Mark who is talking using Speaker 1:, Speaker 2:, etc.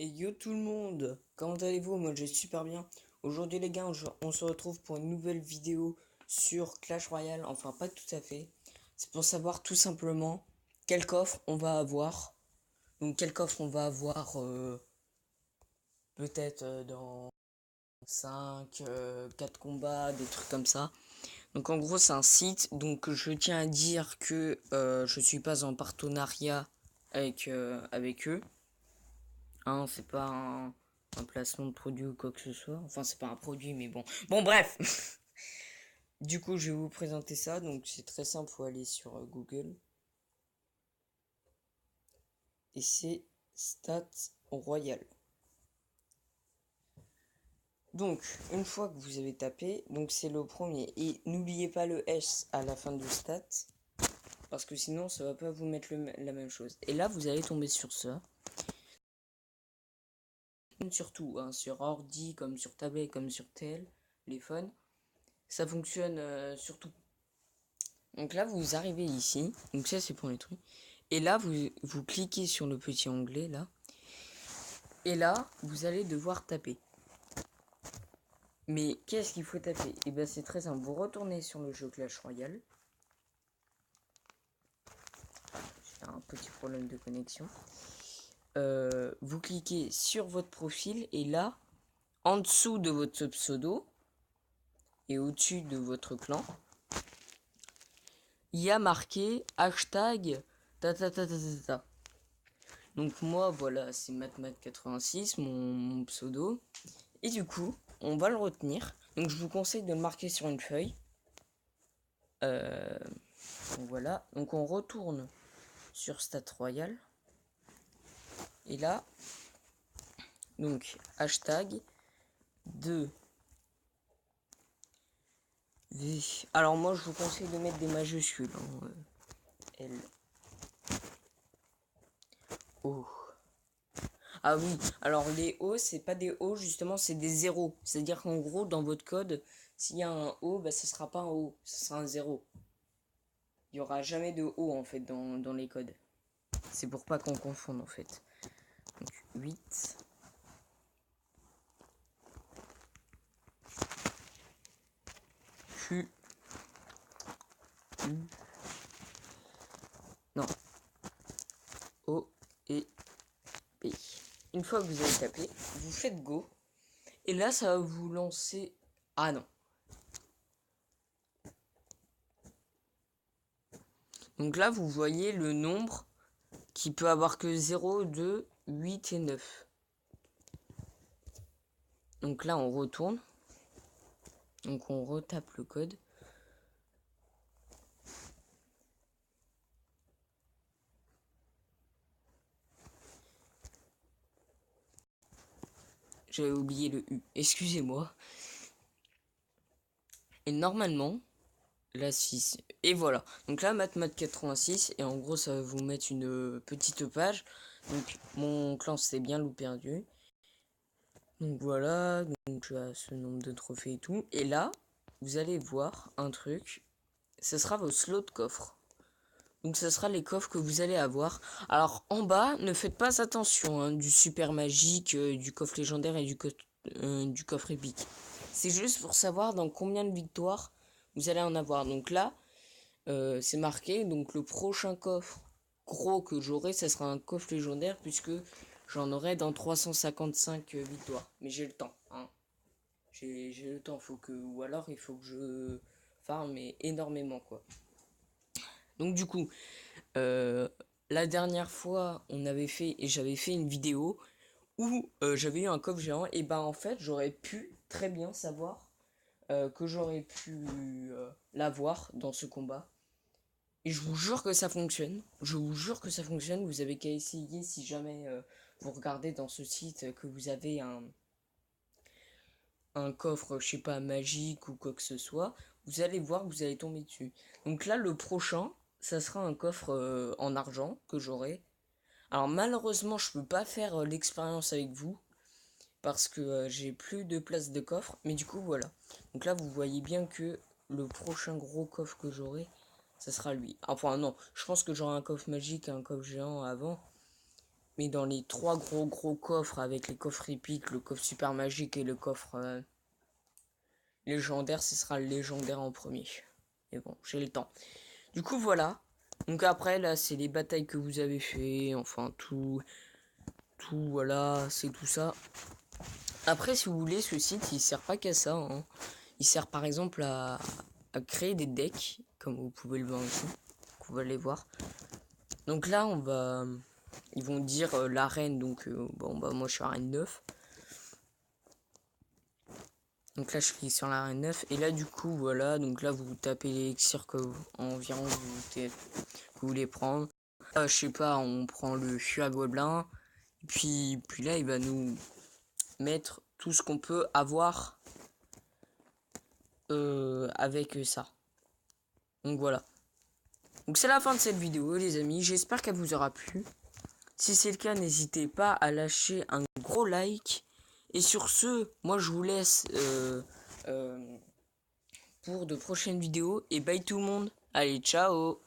Speaker 1: Et yo tout le monde, comment allez-vous? Moi je vais super bien. Aujourd'hui les gars, on se retrouve pour une nouvelle vidéo sur Clash Royale. Enfin pas tout à fait. C'est pour savoir tout simplement quel coffre on va avoir. Donc quel coffre on va avoir peut-être dans 5, 4 combats, des trucs comme ça. Donc en gros c'est un site. Donc je tiens à dire que je suis pas en partenariat avec eux. Hein, c'est pas un placement de produit ou quoi que ce soit. Enfin, c'est pas un produit, mais bon. Bon, bref. Du coup, je vais vous présenter ça. Donc, c'est très simple. Faut aller sur Google. Et c'est Stats Royal. Donc, une fois que vous avez tapé, donc c'est le premier. Et n'oubliez pas le S à la fin de Stats. Parce que sinon, ça va pas vous mettre la même chose. Et là, vous allez tomber sur ça. Surtout, hein, sur ordi, comme sur tablette, comme sur téléphone. Ça fonctionne surtout. Donc là, vous arrivez ici. Donc ça, c'est pour les trucs. Et là, vous cliquez sur le petit onglet, là. Et là, vous allez devoir taper. Mais qu'est-ce qu'il faut taper? Et bien, c'est très simple. Vous retournez sur le jeu Clash Royale. J'ai un petit problème de connexion. Vous cliquez sur votre profil. Et là, en dessous de votre pseudo, et au-dessus de votre clan, il y a marqué hashtag ta ta ta ta ta ta. Donc moi, voilà, c'est matmat86, mon pseudo. Et du coup, on va le retenir. Donc je vous conseille de le marquer sur une feuille. Donc voilà. Donc on retourne sur Stat Royal. Et là, donc hashtag 2 V. Alors moi, je vous conseille de mettre des majuscules. Hein. L. O. Ah oui, alors les O, c'est pas des O, justement, c'est des zéros. C'est-à-dire qu'en gros, dans votre code, s'il y a un O, bah, ce sera pas un O, ce sera un zéro. Il n'y aura jamais de O, en fait, dans les codes. C'est pour pas qu'on confonde, en fait. Donc, 8. Q. U. Non. O et P. Une fois que vous avez tapé, vous faites Go. Et là, ça va vous lancer... Ah non. Donc là, vous voyez le nombre qui peut avoir que 0, 2, 8 et 9. Donc là, on retourne. Donc on retape le code. J'avais oublié le U. Excusez-moi. Et normalement, la 6. Et voilà. Donc là, matmat86. Et en gros, ça va vous mettre une petite page. Donc mon clan, c'est bien loup perdu. Donc voilà. Donc tu as ce nombre de trophées et tout. Et là, vous allez voir un truc. Ce sera vos slots de coffre. Donc ce sera les coffres que vous allez avoir. Alors en bas, ne faites pas attention. Hein, du super magique, du coffre légendaire et du coffre épique. C'est juste pour savoir dans combien de victoires vous allez en avoir. Donc là, c'est marqué. Donc le prochain coffre gros que j'aurai, ça sera un coffre légendaire puisque j'en aurai dans 355 victoires. Mais j'ai le temps. Hein. J'ai le temps. Ou alors il faut que je farme énormément quoi. Donc du coup, la dernière fois, j'avais fait une vidéo où j'avais eu un coffre géant. Et ben en fait, j'aurais pu très bien savoir que j'aurais pu l'avoir dans ce combat. Et je vous jure que ça fonctionne. Je vous jure que ça fonctionne. Vous avez qu'à essayer si jamais vous regardez dans ce site que vous avez un coffre, je sais pas, magique ou quoi que ce soit. Vous allez voir que vous allez tomber dessus. Donc là, le prochain, ça sera un coffre en argent que j'aurai. Alors malheureusement, je peux pas faire l'expérience avec vous parce que j'ai plus de place de coffre. Mais du coup, voilà. Donc là, vous voyez bien que le prochain gros coffre que j'aurai, ça sera lui. Enfin non, je pense que j'aurai un coffre magique et un coffre géant avant. mais dans les 3 gros coffres avec les coffres épiques, le coffre super magique et le coffre légendaire, ce sera le légendaire en premier. Mais bon, j'ai le temps. Du coup, voilà. Donc après, là, c'est les batailles que vous avez fait, enfin tout, voilà, c'est tout ça. Après, si vous voulez, ce site, il sert pas qu'à ça, hein. Il sert par exemple à créer des decks, comme vous pouvez le voir ici. Vous allez voir. Donc là, ils vont dire l'arène, donc bon, bah moi je suis arène 9. Donc là, je clique sur l'arène 9. Et là, du coup, voilà. Donc là, vous tapez l'élixir que environ vous voulez prendre. Je sais pas, on prend le fût à gobelin. Puis là, il va nous mettre tout ce qu'on peut avoir avec ça. Donc voilà. Donc c'est la fin de cette vidéo, les amis. J'espère qu'elle vous aura plu. Si c'est le cas, n'hésitez pas à lâcher un gros like. Et sur ce, moi je vous laisse pour de prochaines vidéos. Et bye tout le monde. Allez, ciao.